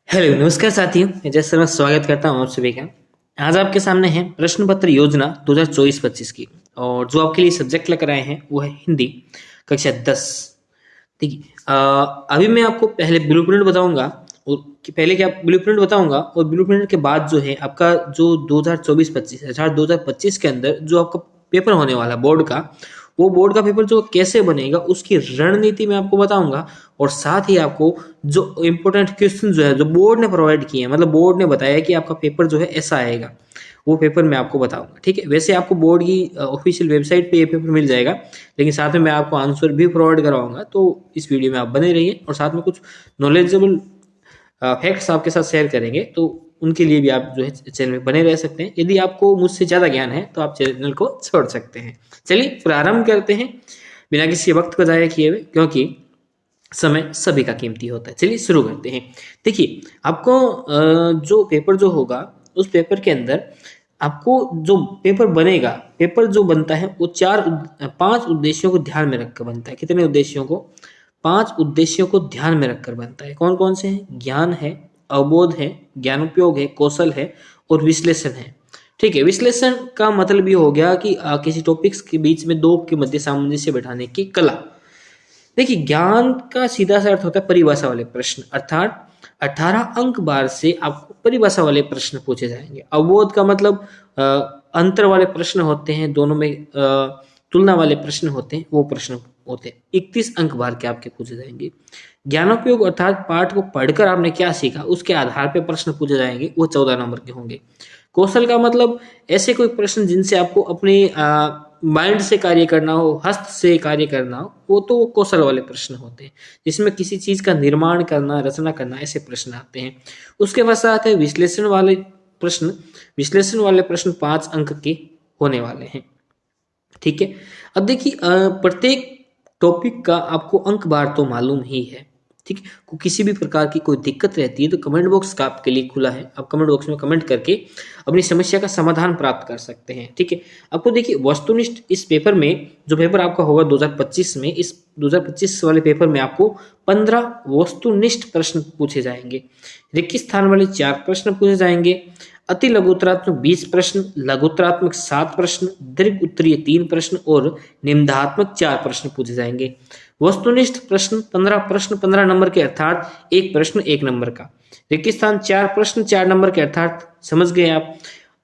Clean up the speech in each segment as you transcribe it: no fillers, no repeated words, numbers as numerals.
Hello नमस्कार साथियों, मैं जय शर्मा स्वागत करता हूँ आप सभी का। आज आपके सामने है प्रश्न पत्र योजना 2024-25 की। और जो आपके लिए सब्जेक्ट लेकर आए हैं वो है हिंदी कक्षा 10। ठीक है। अभी मैं आपको पहले ब्लूप्रिंट बताऊंगा और कि पहले क्या ब्लूप्रिंट बताऊंगा और ब्लूप्रिंट के बाद जो है आपका जो 2024-25 अर्थात 2025 के अंदर जो आपका पेपर होने वाला बोर्ड का, वो बोर्ड का पेपर जो कैसे बनेगा उसकी रणनीति मैं आपको बताऊंगा। और साथ ही आपको जो इम्पोर्टेंट क्वेश्चन जो है जो बोर्ड ने प्रोवाइड किए हैं, मतलब बोर्ड ने बताया कि आपका पेपर जो है ऐसा आएगा, वो पेपर मैं आपको बताऊंगा। ठीक है। वैसे आपको बोर्ड की ऑफिशियल वेबसाइट पे ये पेपर मिल जाएगा, लेकिन साथ में मैं आपको आंसर भी प्रोवाइड करवाऊंगा। तो इस वीडियो में आप बने रहिए और साथ में कुछ नॉलेजेबल फैक्ट्स आपके साथ शेयर करेंगे, तो उनके लिए भी आप जो है चैनल में बने रह सकते हैं। यदि आपको मुझसे ज़्यादा ज्ञान है तो आप चैनल को छोड़ सकते हैं। चलिए प्रारंभ करते हैं बिना किसी वक्त को ज़ाया किए हुए, क्योंकि समय सभी का कीमती होता है। चलिए शुरू करते हैं। देखिए, आपको जो पेपर जो होगा उस पेपर के अंदर आपको जो पेपर बनेगा, पेपर जो बनता है वो पांच उद्देश्यों को ध्यान में रखकर बनता है। कितने उद्देश्यों को? पांच उद्देश्यों को ध्यान में रखकर बनता है। कौन कौन से हैं? ज्ञान है, अवबोध है, ज्ञानोपयोग है, कौशल है और विश्लेषण है। ठीक है। विश्लेषण का मतलब ये हो गया कि किसी टॉपिक्स के बीच में दो के मध्य सामंजस्य बैठाने की कला। देखिए, ज्ञान का सीधा सा अर्थ होता है परिभाषा वाले प्रश्न, अर्थात 18 अंक बार से आपको परिभाषा वाले प्रश्न पूछे जाएंगे। अवबोध का मतलब अंतर वाले प्रश्न होते हैं, दोनों में तुलना वाले प्रश्न होते हैं, वो प्रश्न होते हैं। 31 अंक बार के आपके पूछे जाएंगे। ज्ञानोपयोग अर्थात पाठ को पढ़कर आपने क्या सीखा उसके आधार पर प्रश्न पूछे जाएंगे, वो 14 नंबर के होंगे। कौशल का मतलब ऐसे कोई प्रश्न जिनसे आपको अपने माइंड से कार्य करना हो, हस्त से कार्य करना हो, वो तो कौशल वाले प्रश्न होते हैं, जिसमें किसी चीज का निर्माण करना, रचना करना, ऐसे प्रश्न आते हैं। उसके पश्चात है विश्लेषण वाले प्रश्न। विश्लेषण वाले प्रश्न 5 अंक के होने वाले हैं। ठीक है। अब देखिए, प्रत्येक टॉपिक का आपको अंक बार तो मालूम ही है। ठीक है। को किसी भी प्रकार की कोई दिक्कत रहती है तो कमेंट बॉक्स का आपके लिए खुला है, आप कमेंट बॉक्स में कमेंट करके अपनी समस्या का समाधान प्राप्त कर सकते हैं। ठीक है। आपको देखिए वस्तुनिष्ठ इस पेपर में, जो पेपर आपका होगा 2025 में, इस 2025 वाले पेपर में आपको 15 वस्तुनिष्ठ प्रश्न पूछे जाएंगे। रिक्त स्थान वाले 4 प्रश्न पूछे जाएंगे। अति लघुत्तरात्मक 20 प्रश्न, लघुत्तरात्मक 7 प्रश्न, दीर्घ उत्तरीय 3 प्रश्न और निम्नात्मक 4 प्रश्न पूछे जाएंगे। वस्तुनिष्ठ प्रश्न 15 प्रश्न 15 नंबर के, अर्थात एक प्रश्न 1 नंबर का। रिक्त स्थान 4 प्रश्न 4 नंबर के, अर्थात समझ गए आप।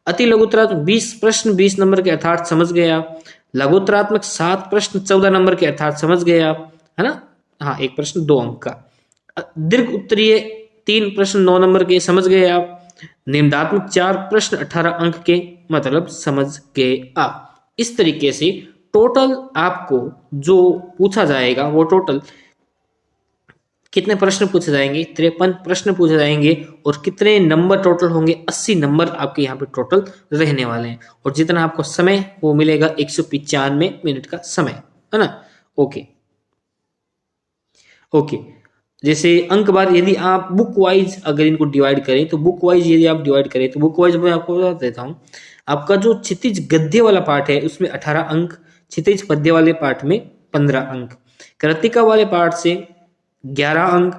अति लघुत्तरात्मक 20 प्रश्न 20 नंबर के, अर्थात समझ गए आप। लघुत्तरात्मक 7 प्रश्न 14 नंबर के, अर्थात समझ गए आप, है ना। हाँ, एक प्रश्न 2 अंक का। दीर्घ उत्तरीय 3 प्रश्न 9 नंबर के, समझ गए आप। निम्नात्मक 4 प्रश्न 18 अंक के, मतलब समझ गए आप। इस तरीके से टोटल आपको जो पूछा जाएगा वो टोटल कितने प्रश्न पूछे जाएंगे? 53 प्रश्न पूछे जाएंगे। और कितने नंबर टोटल होंगे? 80 नंबर आपके यहाँ पे टोटल रहने वाले हैं। और जितना आपको समय वो मिलेगा 195 मिनट का समय, है ना। Okay okay. जैसे अंक बार यदि आप बुक वाइज अगर इनको डिवाइड करें तो बुक वाइज यदि आप डिवाइड करें तो बुक वाइज मैं आपको बता देता हूँ। आपका जो क्षितिज गद्य वाला पार्ट है उसमें 18 अंक, क्षितिज पद्य वाले पार्ट में 15 अंक, कृतिका वाले पार्ट से 11 अंक,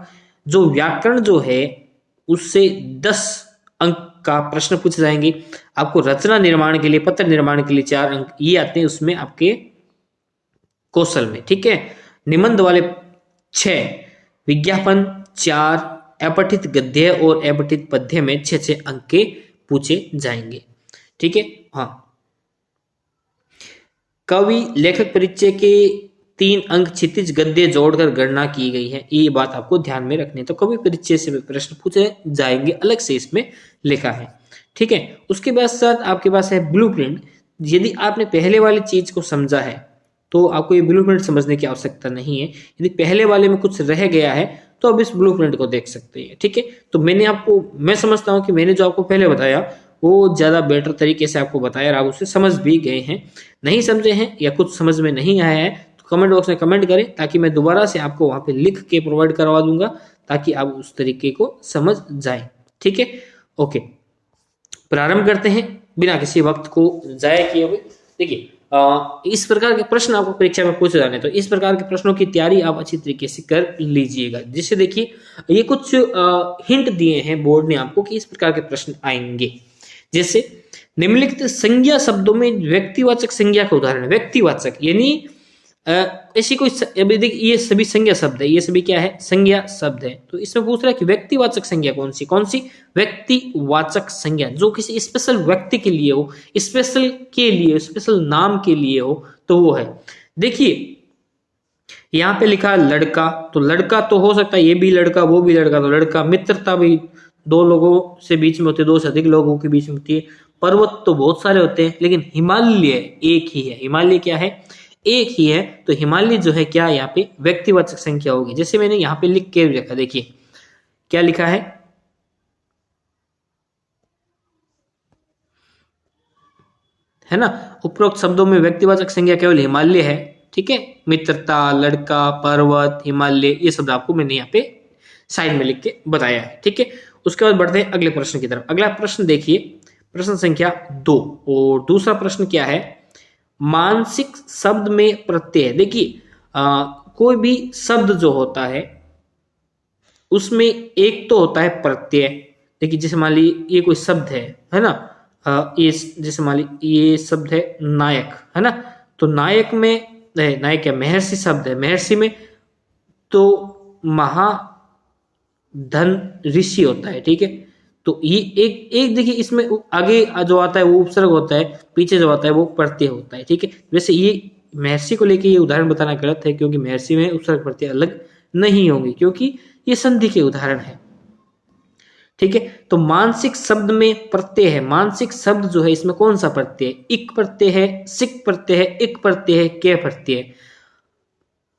जो व्याकरण जो है उससे 10 अंक का प्रश्न पूछे जाएंगे। आपको रचना निर्माण के लिए, पत्र निर्माण के लिए 4 अंक ये आते हैं उसमें आपके कौशल में। ठीक है। निबंध वाले 6, विज्ञापन 4, अपठित गद्य और अपठित पद्य में 6 अंक के पूछे जाएंगे। ठीक है। हाँ, कवि लेखक परिचय के 3 अंक क्षितिज गद्य जोड़कर गणना की गई है, ये बात आपको ध्यान में रखनी है। तो कवि परिचय से भी प्रश्न पूछे जाएंगे, अलग से इसमें लिखा है। ठीक है। उसके बाद साथ आपके पास है ब्लूप्रिंट। यदि आपने पहले वाली चीज को समझा है तो आपको ये ब्लूप्रिंट समझने की आवश्यकता नहीं है। यदि पहले वाले में कुछ रह गया है तो अब इस ब्लूप्रिंट को देख सकते हैं। ठीक है। तो मैं समझता हूं कि मैंने जो आपको पहले बताया वो ज्यादा बेटर तरीके से आपको बताया और आप उसे समझ भी गए हैं। नहीं समझे हैं या कुछ समझ में नहीं आया है तो कमेंट बॉक्स में कमेंट करें, ताकि मैं दोबारा से आपको वहां पे लिख के प्रोवाइड करवा दूंगा, ताकि आप उस तरीके को समझ जाएं। ठीक है। ओके, प्रारंभ करते हैं बिना किसी वक्त को जाया किए हुए। देखिए, इस प्रकार के प्रश्न आपको परीक्षा में पूछे जाने, तो इस प्रकार के प्रश्नों की तैयारी आप अच्छी तरीके से कर लीजिएगा। जिससे देखिए ये कुछ हिंट दिए हैं बोर्ड ने आपको कि इस प्रकार के प्रश्न आएंगे। जैसे निम्नलिखित संज्ञा शब्दों में व्यक्तिवाचक संज्ञा का उदाहरण। व्यक्तिवाचक यानी ऐसी कोई, अभी देखिए ये सभी संज्ञा शब्द है, ये सभी क्या है, संज्ञा शब्द है। तो इसमें पूछ रहा है कि व्यक्तिवाचक संज्ञा कौन सी, कौन सी व्यक्तिवाचक संज्ञा जो किसी स्पेशल व्यक्ति के लिए हो, स्पेशल के लिए, स्पेशल नाम के लिए हो, तो वो है। देखिए यहाँ पे लिखा है लड़का, तो लड़का तो हो सकता है ये भी लड़का वो भी लड़का, तो लड़का। मित्रता भी दो लोगों से बीच में होती है, दो से अधिक लोगों के बीच में होती है। पर्वत तो बहुत सारे होते हैं, लेकिन हिमालय एक ही है। हिमालय क्या है, एक ही है। तो हिमालय जो है क्या, यहाँ पे व्यक्तिवाचक संख्या होगी। जैसे मैंने यहाँ पे लिख के रखा, देखिए क्या लिखा है ना। उपरोक्त शब्दों में व्यक्तिवाचक संज्ञा केवल हिमालय है, ठीक है। मित्रता, लड़का, पर्वत, हिमालय, ये शब्द आपको मैंने यहाँ पे साइड में लिख के बताया है, ठीक है। उसके बाद बढ़ते हैं अगले प्रश्न की तरफ। अगला प्रश्न देखिए, प्रश्न संख्या 2, और दूसरा प्रश्न क्या है, मानसिक शब्द में प्रत्यय। देखिए कोई भी शब्द जो होता है उसमें एक तो होता है प्रत्यय। देखिए जैसे मान ली ये कोई शब्द है ना, ये जैसे मान ली ये शब्द है नायक, है ना। तो नायक में, नायक क्या, महर्षि शब्द है। महर्षि में तो महाधन ऋषि होता है, ठीक है। तो ये एक देखिए इसमें आगे जो आता है वो उपसर्ग होता है, पीछे जो आता है वो प्रत्यय होता है, ठीक है। वैसे ये महर्षि को लेके ये उदाहरण बताना गलत है, क्योंकि महर्षि में उपसर्ग प्रत्यय अलग नहीं होंगे, क्योंकि ये संधि के उदाहरण है, ठीक है। तो मानसिक शब्द में प्रत्यय है। मानसिक शब्द जो है इसमें कौन सा प्रत्यय, इक प्रत्यय है, सिक प्रत्यय है, इक प्रत्यय है, के प्रत्यय है।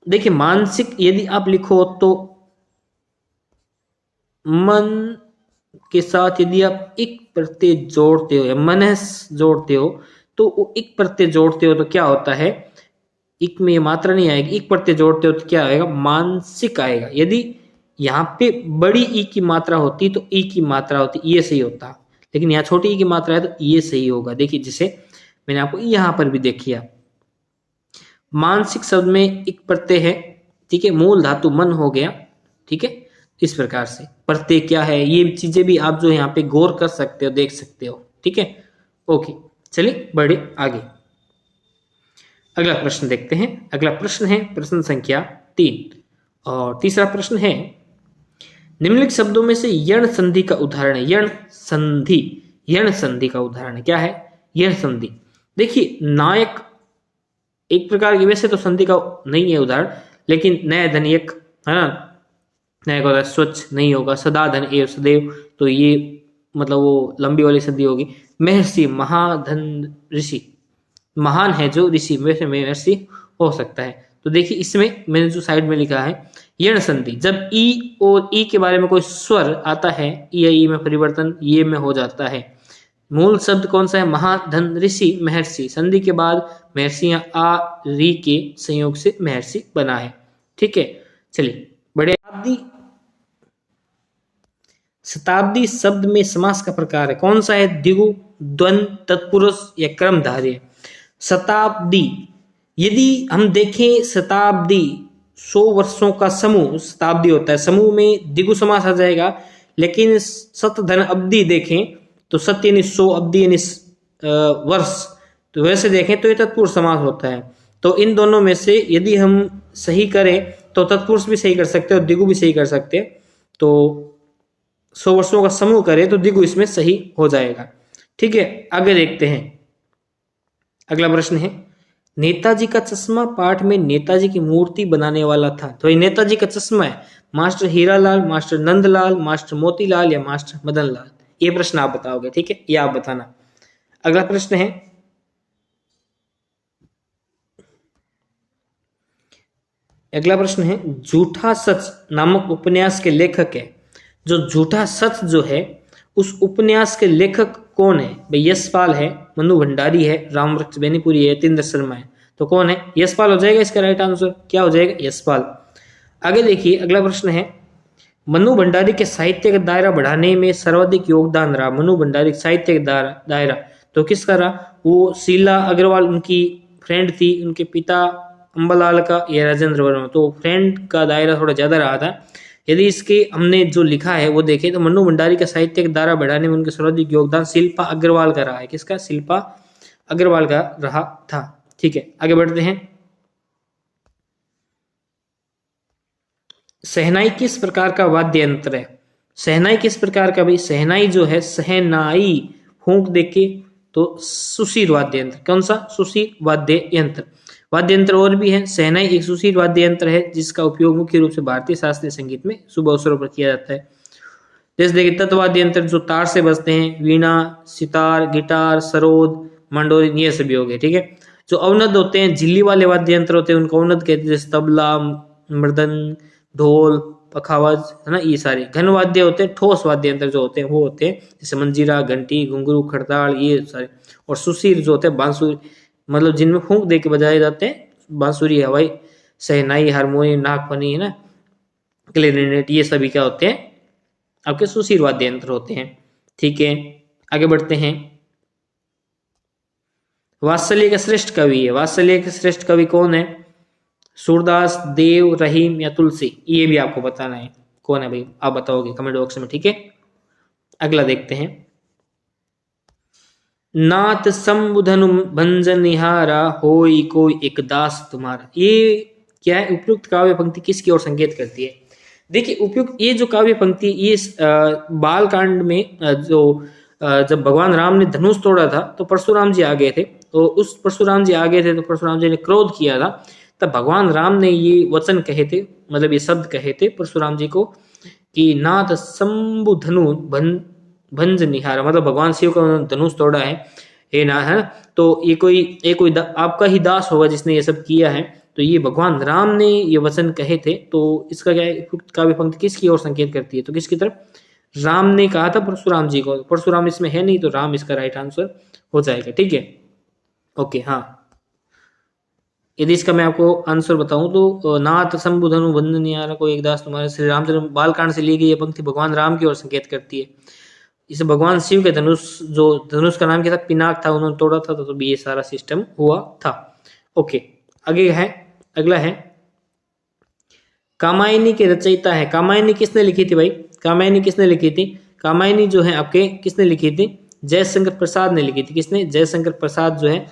देखिए मानसिक यदि आप लिखो तो मन के साथ यदि आप एक प्रत्यय जोड़ते हो या मनस जोड़ते हो, तो एक प्रत्यय जोड़ते हो तो क्या होता है, एक में मात्रा नहीं आएगी, एक प्रत्यय जोड़ते हो तो क्या आएगा, मानसिक आएगा। यदि यहाँ पे बड़ी ई की मात्रा होती तो ई की मात्रा होती, ये सही होता, लेकिन यहाँ छोटी ई की मात्रा है तो ये सही होगा। देखिए जिसे मैंने आपको यहाँ पर भी देखिए, मानसिक शब्द में एक प्रत्यय है, ठीक है। मूल धातु मन हो गया, ठीक है। इस प्रकार से प्रत्यय क्या है, ये चीजें भी आप जो यहाँ पे गौर कर सकते हो, देख सकते हो, ठीक है। ओके, चलिए बढ़े आगे। अगला प्रश्न देखते हैं। अगला प्रश्न है प्रश्न संख्या 3, और तीसरा प्रश्न है, निम्नलिखित शब्दों में से यण संधि का उदाहरण है। यण संधि, यण संधि का उदाहरण क्या है, यण संधि। देखिए नायक एक प्रकार की, वैसे तो संधि का नहीं है उदाहरण, लेकिन नय धन एक, है ना। नय का स्वच्छ नहीं होगा, सदा धन एव सदैव, तो ये मतलब वो लंबी वाली संधि होगी। महर्षि, महाधन ऋषि, महान है जो ऋषि, वैसे महर्षि हो सकता है। तो देखिए इसमें मैंने जो साइड में लिखा है यण संधि, जब ई और ई के बारे में कोई स्वर आता है, ई या ई में परिवर्तन ये में हो जाता है। मूल शब्द कौन सा है, महाधन ऋषि, महर्षि। संधि के बाद महर्षियां आ री के संयोग से महर्षि बना है, ठीक है। चलिए बड़े शताब्दी शब्द में समास का प्रकार है, कौन सा है, द्विगु, द्वंद, तत्पुरुष या क्रमधारय। शताब्दी, यदि हम देखें शताब्दी 100 वर्षों का समूह शताब्दी होता है, समूह में द्विगु समास आ जाएगा। लेकिन शत धन अवधि देखें तो सत यानी 100, अवधि यानी वर्ष, तो वैसे देखें तो ये तत्पुरुष समास होता है। तो इन दोनों में से यदि हम सही करें तो तत्पुरुष भी सही कर सकते हैं और द्विगु भी सही कर सकते हैं। तो 100 वर्षों का समूह करें तो द्विगु इसमें सही हो जाएगा, ठीक है। आगे देखते हैं। अगला प्रश्न है, नेताजी का चश्मा पाठ में नेताजी की मूर्ति बनाने वाला था। तो ये नेताजी का चश्मा है, master Hiralal, master Nandlal, master Motilal या मास्टर मदन लाल। ये प्रश्न आप बताओगे, ठीक है, ये आप बताना। अगला प्रश्न है, अगला प्रश्न है, झूठा सच नामक उपन्यास के लेखक है। जो झूठा सच जो है उस उपन्यास के लेखक कौन है भाई, यशपाल है, मनु भंडारी है, रामवृक्ष बेनीपुरी है, यतीन्द्र शर्मा है। तो कौन है, यशपाल हो जाएगा इसका राइट आंसर, क्या हो जाएगा, यशपाल। आगे देखिए अगला प्रश्न है, मनु भंडारी के साहित्य का दायरा बढ़ाने में सर्वाधिक योगदान रहा। मनु भंडारी साहित्य का दायरा तो किसका रहा, वो शीला अग्रवाल उनकी फ्रेंड थी, उनके पिता अंबालाल का या राजेंद्र वर्मा, तो फ्रेंड का दायरा थोड़ा ज्यादा रहा था। यदि इसके हमने जो लिखा है वो देखें तो मन्नू भंडारी का साहित्यिक धारा बढ़ाने में उनके सर्वाधिक योगदान शिल्पा अग्रवाल का रहा है। किसका? शिल्पा अग्रवाल का रहा था। ठीक है, आगे बढ़ते हैं। शहनाई किस प्रकार का वाद्य यंत्र है? शहनाई किस प्रकार का? भाई शहनाई जो है, शहनाई फूंक देके तो सुशीर वाद्य यंत्र। कौन सा? सुशीर वाद्य यंत्र। वाद्य यंत्र और भी है। शहनाई एक सुशीर वाद्य यंत्र है जिसका उपयोग मुख्य रूप से भारतीय शास्त्रीय संगीत में शुभ अवसरों पर किया जाता है। जैसे देखिए तत्वाद्य यंत्र जो तार से बजते हैं, वीणा, सितार, गिटार, सरोद, मंडोलिन, ये सभी हो गए। ठीक है, जो अवनद होते हैं, झिल्ली वाले वाद्य यंत्र होते हैं, उनको अवनद कहते हैं, जैसे तबला, मृदंग, ढोल, पखावज, है ना, ये सारे। घन वाद्य होते हैं, ठोस वाद्य यंत्र जो होते हैं वो होते हैं जैसे मंजीरा, घंटी, घुंघरू, खड़ताल, ये सारे। और सुशीर जो होते हैं बांसुरी, मतलब जिनमें फूंक दे के बजाए जाते हैं, बांसुरी, हवाई, शहनाई, हारमोनियम, नागफनी, है ना, क्लेरिनेट, ये सभी क्या होते हैं? आपके सुशीर वाद्य यंत्र होते हैं। ठीक है, आगे बढ़ते हैं। वात्सल्य का श्रेष्ठ कवि है। वात्सल्य के श्रेष्ठ कवि कौन है? सूरदास, देव, रहीम या तुलसी? ये भी आपको बताना है कौन है भाई, आप बताओगे कमेंट बॉक्स में। ठीक है, अगला देखते हैं। नाथ संबुधनु भंजन निहारा, होई कोई एक दास तुम्हारा। ये क्या है? उपयुक्त काव्य पंक्ति किसकी ओर संकेत करती है? देखिए उपयुक्त ये जो काव्य पंक्ति, ये बाल कांड में जब भगवान राम ने धनुष तोड़ा था तो परशुराम जी आ गए थे। तो उस परशुराम जी आ गए थे तो परशुराम जी ने क्रोध किया था, तब भगवान राम ने ये वचन कहे थे, मतलब ये शब्द कहे थे परशुराम जी को कि नाथ शंभु धनु भंज निहारा, मतलब भगवान शिव का धनुष तोड़ा है, हे ना, है। तो ये कोई आपका ही दास होगा जिसने ये सब किया है। तो ये भगवान राम ने ये वचन कहे थे। तो इसका क्या है? काव्य पंक्ति किसकी ओर संकेत करती है? तो किसकी तरफ? राम ने कहा था परशुराम जी को। परशुराम इसमें है नहीं, तो राम इसका राइट आंसर हो जाएगा। ठीक है, ओके। हाँ, यदि इसका मैं आपको आंसर बताऊं तो नाथ संबुधनु वंदनियारा को एक दास तुम्हारे, श्री रामचंद्र बालकांड से ली गई ये पंक्ति भगवान राम की ओर संकेत करती है। इसे भगवान शिव के धनुष, जो धनुष का नाम क्या था? पिनाक था, उन्होंने तोड़ा था, तो भी ये सारा सिस्टम हुआ था। ओके, आगे है, अगला है। कामायनी के रचयिता है। कामायनी किसने लिखी थी भाई? कामायनी किसने लिखी थी? कामायनी जो है आपके किसने लिखी थी? जयशंकर प्रसाद ने लिखी थी। किसने? जयशंकर प्रसाद जो है,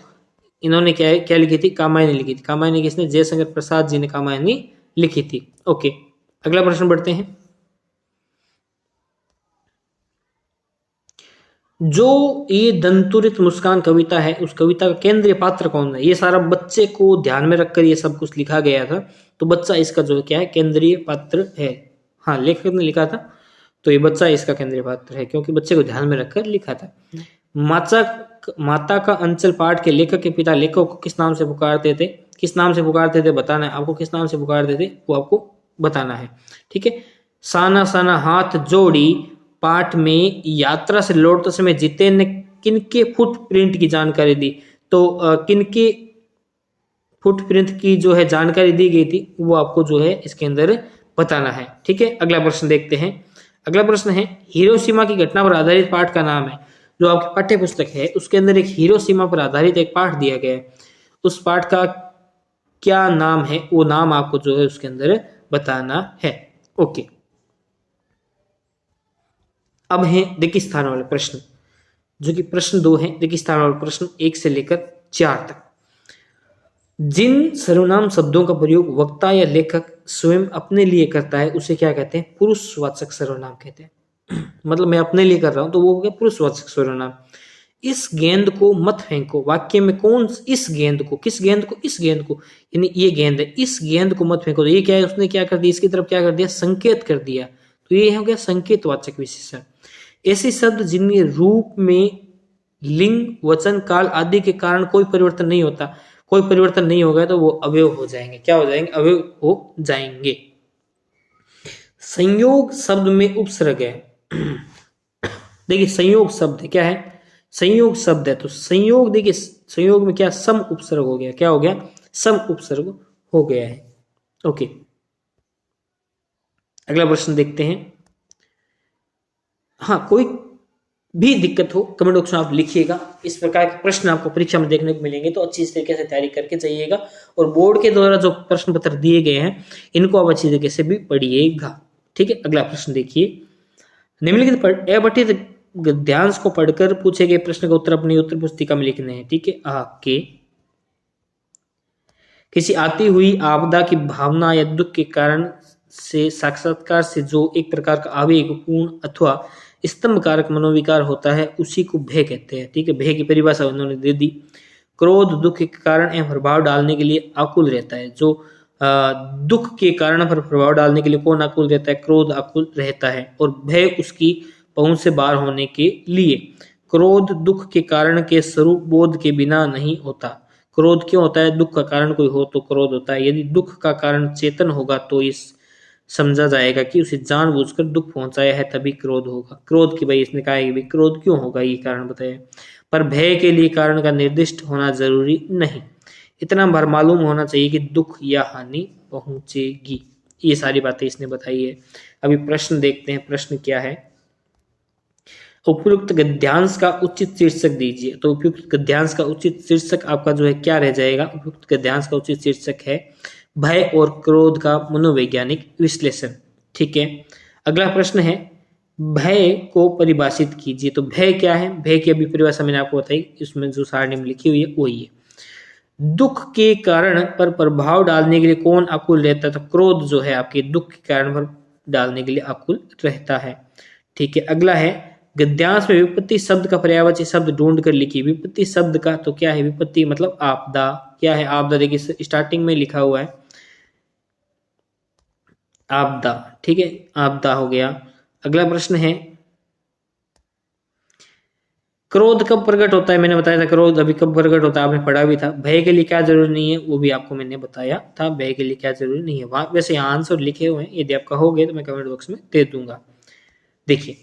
इन्होंने क्या लिखी थी? कामायनी लिखी थी। कामायनी किसने? जयशंकर प्रसाद जी ने कामायनी लिखी थी। ओके, अगला प्रश्न बढ़ते हैं। जो ये दंतुरित मुस्कान कविता है, उस कविता का केंद्रीय पात्र कौन है? ये सारा बच्चे को ध्यान में रखकर ये सब कुछ लिखा गया था, तो बच्चा इसका जो क्या है? केंद्रीय पात्र है। हाँ, लेखक ने लिखा था, तो ये बच्चा इसका केंद्रीय पात्र है क्योंकि बच्चे को ध्यान में रखकर लिखा था। माता का अंचल पाठ के लेखक के पिता लेखक को किस नाम से पुकारते थे? किस नाम से पुकारते थे बताना है आपको। किस नाम से पुकारते थे वो आपको बताना है। ठीक है, साना साना हाथ जोड़ी पाठ में यात्रा से लौटते समय जितेन ने किनके फुटप्रिंट की जानकारी दी? तो किनके फुटप्रिंट की जो है जानकारी दी गई थी वो आपको जो है इसके अंदर बताना है। ठीक है, अगला प्रश्न देखते हैं। अगला प्रश्न है, हिरोशिमा की घटना पर आधारित पाठ का नाम है। जो आपकी पाठ्य पुस्तक है उसके अंदर एक हिरोशिमा पर आधारित एक पाठ दिया गया है, उस पाठ का क्या नाम है? वो नाम आपको जो है उसके अंदर बताना है। ओके, अब है रेगिस्तान वाले प्रश्न, जो कि प्रश्न 2 है। रेगिस्तान वाले प्रश्न 1 से लेकर 4 तक। जिन सर्वनाम शब्दों का प्रयोग वक्ता या लेखक स्वयं अपने लिए करता है उसे क्या कहते हैं? पुरुषवाचक सर्वनाम कहते हैं। मतलब मैं अपने लिए कर रहा हूं तो वो हो गया पुरुषवाचक सर्वनाम। इस गेंद को मत फेंको, वाक्य में कौन? इस गेंद को, किस गेंद को? इस गेंद को, यानी ये गेंद है, इस गेंद को मत फेंको। तो ये क्या है? उसने क्या कर दिया? इसकी तरफ क्या कर दिया? संकेत कर दिया। तो ये हो गया संकेतवाचक विशेषण। ऐसे शब्द जिनमें रूप में लिंग, वचन, काल आदि के कारण कोई परिवर्तन नहीं होता, कोई परिवर्तन नहीं होगा तो वो अवयव हो जाएंगे। क्या हो जाएंगे? अवयव हो जाएंगे। संयोग शब्द में उपसर्ग है। देखिए संयोग शब्द क्या है? संयोग शब्द है, तो संयोग, देखिए संयोग में क्या? सम उपसर्ग हो गया। क्या हो गया? सम उपसर्ग हो गया है। ओके, अगला प्रश्न देखते हैं। हाँ, कोई भी दिक्कत हो कमेंट बॉक्स में आप लिखिएगा। इस प्रकार के प्रश्न आपको परीक्षा में देखने को मिलेंगे, तो अच्छी तरीके से तैयारी करके जाइएगा। और बोर्ड के द्वारा जो प्रश्न पत्र दिए गए हैं इनको आप अच्छी तरीके से भी पढ़िएगा। ठीक है, अगला प्रश्न देखिए। निम्नलिखित अपठित गद्यांश को पढ़कर पूछे गए प्रश्न का उत्तर अपनी उत्तर पुस्तिका में लिखने हैं। ठीक है, आपके किसी आती हुई आपदा की भावना या दुख के कारण से साक्षात्कार से जो एक प्रकार का आवेगपूर्ण अथवा स्तंभकारक मनोविकार होता है उसी को भय कहते हैं। ठीक है, भय की परिभाषा उन्होंने दे दी। क्रोध दुख के कारण एवं प्रभाव डालने के लिए आकुल रहता है। जो दुख के कारण पर प्रभाव डालने के लिए कौन आकुल रहता है? क्रोध आकुल रहता है। और भय उसकी पहुंच से बाहर होने के लिए। क्रोध दुख के कारण के स्वरूप बोध के बिना नहीं होता। क्रोध क्यों होता है? दुख का कारण कोई हो तो क्रोध होता है। यदि दुख का कारण चेतन होगा तो इस समझा जाएगा कि उसे जानबूझकर दुख पहुंचाया है, तभी क्रोध होगा। क्रोध की भाई इसने कहा है कि भाई क्रोध क्यों होगा, ये कारण बताया। पर भय के लिए कारण का निर्दिष्ट होना जरूरी नहीं। इतना भर मालूम होना चाहिए कि दुख या हानि पहुंचेगी। ये सारी बातें इसने बताई है। अभी प्रश्न देखते हैं, प्रश्न क्या है। उपयुक्त गद्यांश का उचित शीर्षक दीजिए। तो उपयुक्त गद्यांश का उचित शीर्षक आपका जो है क्या रह जाएगा? उपयुक्त गद्यांश का उचित शीर्षक है भय और क्रोध का मनोवैज्ञानिक विश्लेषण। ठीक है, अगला प्रश्न है भय को परिभाषित कीजिए। तो भय क्या है? भय की अभी परिभाषा मैंने आपको बताई, इसमें जो सारणी में लिखी हुई है वही है। दुख के कारण पर प्रभाव डालने के लिए कौन आकुल रहता है? तो क्रोध जो है आपके दुख के कारण पर डालने के लिए आकुल रहता है। ठीक है, अगला है गद्यांश में विपत्ति शब्द का पर्यायवाची शब्द ढूंढ कर लिखिए। विपत्ति शब्द का तो क्या है? विपत्ति मतलब आपदा। क्या है आपदा? देखिए स्टार्टिंग में लिखा हुआ है आपदा। ठीक है, आपदा हो गया। अगला प्रश्न है क्रोध कब प्रकट होता है? मैंने बताया था क्रोध अभी कब प्रकट होता है, आपने पढ़ा भी था। भय के लिए क्या जरूरी नहीं है वो भी आपको मैंने बताया था। भय के लिए क्या जरूरी नहीं है, वहां वैसे यहाँ आंसर लिखे हुए हैं, यदि आप कहोगे तो मैं कमेंट बॉक्स में दे दूंगा। देखिए,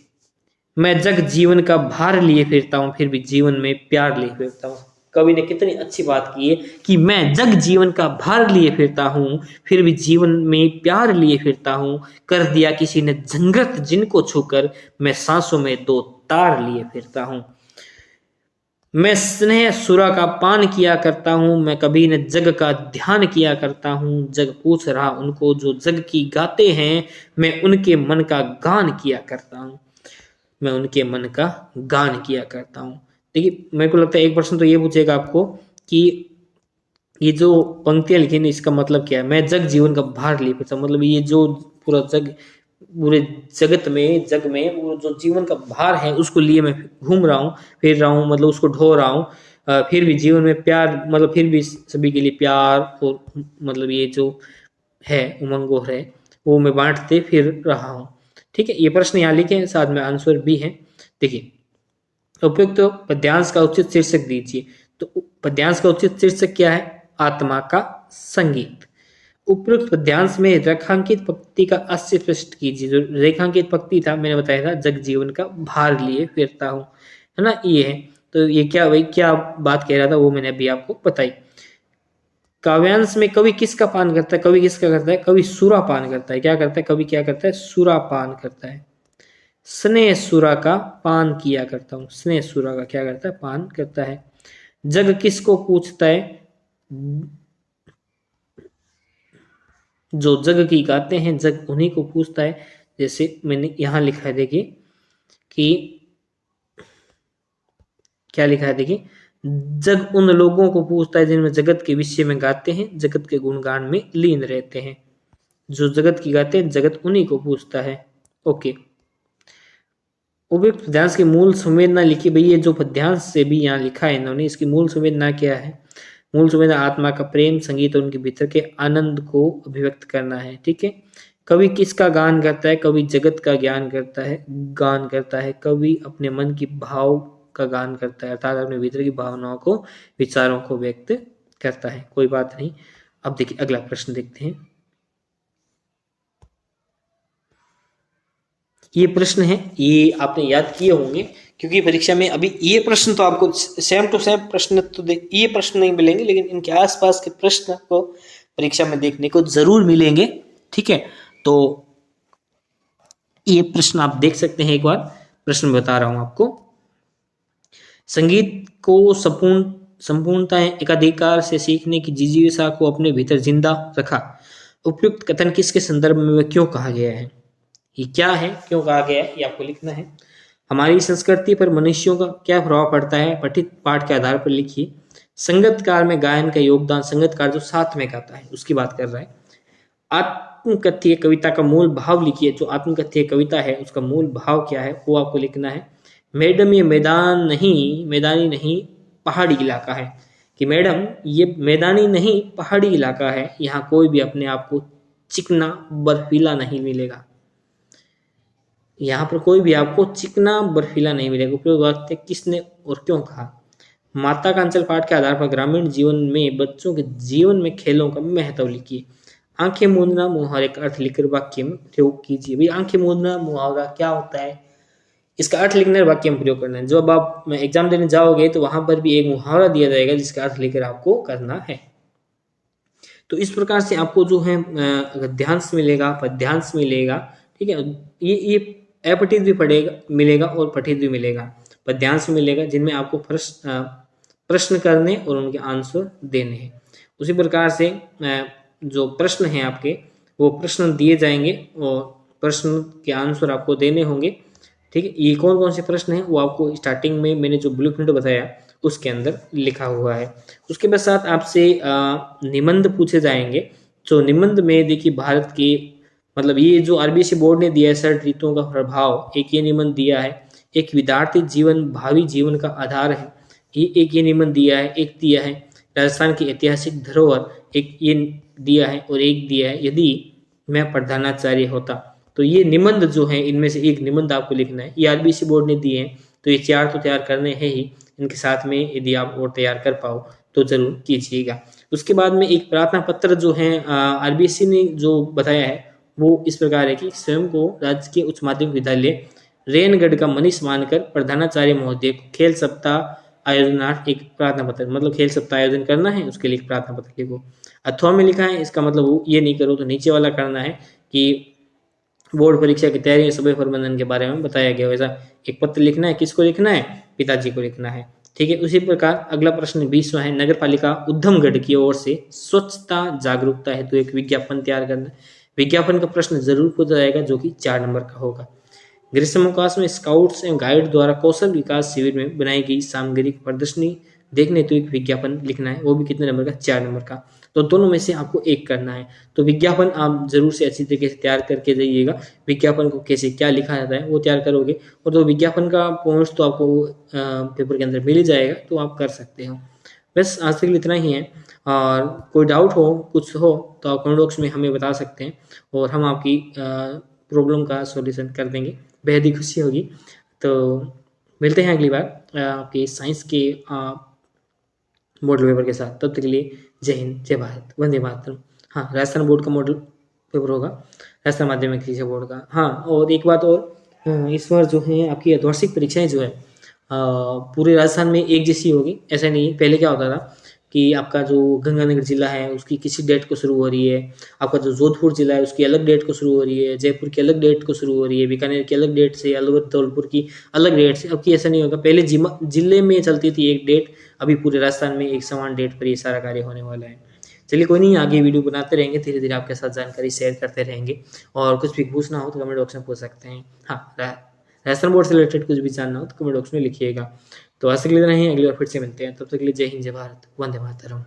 मैं जग जीवन का भार लिए फिरता हूं फिर भी जीवन में प्यार लिए फिरता हूं। कवि ने कितनी अच्छी बात की है कि मैं जग जीवन का भार लिए फिरता हूं फिर भी जीवन में प्यार लिए फिरता हूं। कर दिया किसी ने झंझट जिनको छूकर मैं सांसों में दो तार लिए फिरता हूं। मैं स्नेह सुरा का पान किया करता हूं, मैं कभी न जग का ध्यान किया करता हूं। जग पूछ रहा उनको जो जग की गाते हैं, मैं उनके मन का गान किया करता हूं। मैं उनके मन का गान किया करता हूं। देखिए, मेरे को लगता है एक प्रश्न तो ये पूछेगा आपको कि ये जो पंक्तियां लिखी ना इसका मतलब क्या है? मैं जग जीवन का भार लिए फिरता हूं, मतलब ये जो पूरा जग पूरे जग में वो जो जीवन का भार है उसको लिए मैं घूम रहा हूँ फिर रहा हूँ, मतलब उसको ढो रहा हूँ। फिर भी जीवन में प्यार, मतलब फिर भी सभी के लिए प्यार और मतलब ये जो है उमंग और है वो मैं बांटते फिर रहा हूँ। ठीक है, ये प्रश्न यहाँ लिखे हैं, साथ में आंसर भी है। देखिए, उपयुक्त तो पद्यांश का उचित शीर्षक दीजिए। तो पद्यांश का उचित शीर्षक क्या है? आत्मा का संगीत। उपयुक्त पद्यांश में रेखांकित पंक्ति का अस्य स्पष्ट कीजिए। जो रेखांकित पंक्ति था मैंने बताया था जग जीवन का भार लिए फिरता हूं, है ना, ये है। तो ये क्या भाई क्या बात कह रहा था वो मैंने अभी आपको बताई। काव्यांश में कवि किसका पान करता है? कवि किसका करता है? कवि सुरा पान करता है। क्या करता है कवि? क्या करता है? सुरा पान करता है। स्नेह सुरा का पान किया करता हूं। स्नेह सुरा का क्या करता है? पान करता है। जग किसको पूछता है? जो जग की गाते हैं जग उन्हीं को पूछता है। जैसे मैंने यहां लिखा है, देखिए कि क्या लिखा है, देखिए जग उन लोगों को पूछता है जिनमें जगत के विषय में गाते हैं, जगत के गुणगान में लीन रहते हैं। जो जगत की गाते हैं जगत उन्हीं को पूछता है। ओके, उपयुक्त पद्यांश की मूल संवेदना लिखी। भई ये जो पद्यांश से भी यहाँ लिखा है इन्होंने, इसकी मूल संवेदना क्या है? मूल संवेदना आत्मा का प्रेम, संगीत और उनके भीतर के आनंद को अभिव्यक्त करना है। ठीक है, कवि किसका गान करता है? कवि जगत का ज्ञान करता है, गान करता है। कवि अपने मन की भाव का गान करता है, अर्थात अपने भीतर की भावनाओं को, विचारों को व्यक्त करता है। कोई बात नहीं। अब देखिए अगला प्रश्न देखते हैं। ये प्रश्न है, ये आपने याद किए होंगे क्योंकि परीक्षा में अभी ये प्रश्न तो आपको सेम टू सेम प्रश्न तो ये प्रश्न नहीं मिलेंगे, लेकिन इनके आसपास के प्रश्न आपको परीक्षा में देखने को जरूर मिलेंगे। ठीक है, तो ये प्रश्न आप देख सकते हैं। एक बार प्रश्न बता रहा हूं आपको। संगीत को संपूर्णता एकाधिकार से सीखने की जिज्ञासा को अपने भीतर जिंदा रखा। उपयुक्त कथन किसके संदर्भ में व क्यों कहा गया है? ये क्या है, क्यों कहा गया है, ये आपको लिखना है। हमारी संस्कृति पर मनुष्यों का क्या प्रभाव पड़ता है, पठित पाठ के आधार पर लिखिए। संगीतकार में गायन का योगदान, संगीतकार जो साथ में गाता है उसकी बात कर रहा है। आत्मकथ्य कविता का मूल भाव लिखिए। जो आत्मकथ्य कविता है उसका मूल भाव क्या है वो आपको लिखना है। मैडम ये मैदानी नहीं पहाड़ी इलाका है। कि मैडम ये मैदानी नहीं पहाड़ी इलाका है, यहाँ कोई भी अपने आप को चिकना बर्फीला नहीं मिलेगा। यहाँ पर कोई भी आपको चिकना बर्फीला नहीं मिलेगा। उपयोग वाक्य किसने और क्यों कहा? माता का अंचल पाठ के आधार पर ग्रामीण जीवन में बच्चों के जीवन में खेलों का महत्व लिखिए। आंखें मूंदना मुहावरे का अर्थ लिखकर वाक्य में प्रयोग कीजिए। भाई आंखें मूंदना मुहावरा क्या होता है, इसका अर्थ लिखने वाक्य में प्रयोग करना है। जब आप एग्जाम देने जाओगे तो वहां पर भी एक मुहावरा दिया जाएगा जिसका अर्थ लेकर आपको करना है। तो इस प्रकार से आपको जो है गद्यांश मिलेगा, पद्यांश मिलेगा, ठीक है। ये अपठित भी पड़ेगा मिलेगा और पठित भी मिलेगा। पद्यांश मिलेगा जिनमें आपको प्रश्न करने और उनके आंसर देने हैं। उसी प्रकार से जो प्रश्न हैं आपके वो प्रश्न दिए जाएंगे और प्रश्न के आंसर आपको देने होंगे, ठीक है। ये कौन कौन से प्रश्न हैं वो आपको स्टार्टिंग में मैंने जो ब्लूप्रिंट बताया उसके अंदर लिखा हुआ है। उसके पश्चात आपसे निबंध पूछे जाएंगे। जो निबंध में देखिए भारत के मतलब ये जो आरबीएसई बोर्ड ने दिया है 60 ऋतुओं का प्रभाव, एक ये निबंध दिया है। एक विद्यार्थी जीवन भावी जीवन का आधार है, एक ये निबंध दिया है। एक दिया है राजस्थान की ऐतिहासिक धरोहर, एक ये दिया है। और एक दिया है यदि मैं प्रधानाचार्य होता। तो ये निबंध जो है इनमें से एक निबंध आपको लिखना है। ये आरबीएसई बोर्ड ने दिए हैं तो ये 4 तो तैयार करने हैं ही। इनके साथ में यदि आप और तैयार कर पाओ तो जरूर कीजिएगा। उसके बाद में एक प्रार्थना पत्र जो है आरबीएसई ने जो बताया है वो इस प्रकार है कि स्वयं को राज्य के उच्च माध्यमिक विद्यालय रेनगढ़ का मनीष मानकर प्रधानाचार्य महोदय को खेल सप्ताह आयोजनार्थ एक प्रार्थना पत्र, मतलब खेल सप्ताह आयोजन करना है उसके लिए एक प्रार्थना पत्र लिखो। अथवा में लिखा है, इसका मतलब वो ये नहीं करो तो नीचे वाला करना है कि बोर्ड परीक्षा की तैयारी और समय प्रबंधन के बारे में बताया गया। वैसा एक पत्र लिखना है। किसको लिखना है? पिताजी को लिखना है, ठीक है। उसी प्रकार अगला प्रश्न 20वां है। नगर पालिका उद्यमगढ़ की ओर से स्वच्छता जागरूकता हेतु एक विज्ञापन तैयार करना। विज्ञापन का प्रश्न जरूर पूछा जाएगा जो कि 4 नंबर का होगा। ग्रीष्मोवकाश में स्काउट्स एवं गाइड द्वारा कौशल विकास शिविर में बनाई गई सामग्री की प्रदर्शनी देखने तो एक विज्ञापन लिखना है। वो भी कितने नंबर का? 4 नंबर का। तो दोनों में से आपको एक करना है। तो विज्ञापन आप जरूर से अच्छी तरीके से तैयार करके जाइएगा। विज्ञापन को कैसे क्या लिखा जाता है वो तैयार करोगे और तो विज्ञापन का पॉइंट्स तो आपको पेपर के अंदर मिल ही जाएगा, तो आप कर सकते हो। बस आज तक इतना ही है। और कोई डाउट हो कुछ हो तो आप कमेंट बॉक्स में हमें बता सकते हैं और हम आपकी प्रॉब्लम का सॉल्यूशन कर देंगे। बेहद ही खुशी होगी। तो मिलते हैं अगली बार आपके साइंस के मॉडल पेपर के साथ। तब तक के लिए जय हिंद, जय भारत, वंदे मातरम। हाँ, राजस्थान बोर्ड का मॉडल पेपर होगा, राजस्थान माध्यमिक शिक्षा बोर्ड का। हाँ, और एक बात और, इस बार जो है आपकी वार्षिक परीक्षाएं जो है पूरे राजस्थान में एक जैसी होगी, ऐसा नहीं है। पहले क्या होता था कि आपका जो गंगानगर जिला है उसकी किसी डेट को शुरू हो रही है, आपका जो जोधपुर जिला है उसकी अलग डेट को शुरू हो रही है, जयपुर की अलग डेट को शुरू हो रही है, बीकानेर की अलग डेट से, अलवर धौलपुर की अलग डेट से। अब की ऐसा नहीं होगा। पहले जिले में चलती थी एक डेट, अभी पूरे राजस्थान में एक समान डेट पर ये सारा कार्य होने वाला है। चलिए कोई नहीं, आगे वीडियो बनाते रहेंगे, धीरे धीरे आपके साथ जानकारी शेयर करते रहेंगे। और कुछ भी पूछना हो तो कमेंट बॉक्स में पूछ सकते हैं। हाँ, राजस्थान बोर्ड से रिलेटेड कुछ भी जानना हो तो कमेंट बॉक्स में लिखिएगा। तो आज तक के लिए इतना ही, अगली बार फिर से मिलते हैं। तब तक के लिए जय हिंद, जय भारत, वंदे मातरम।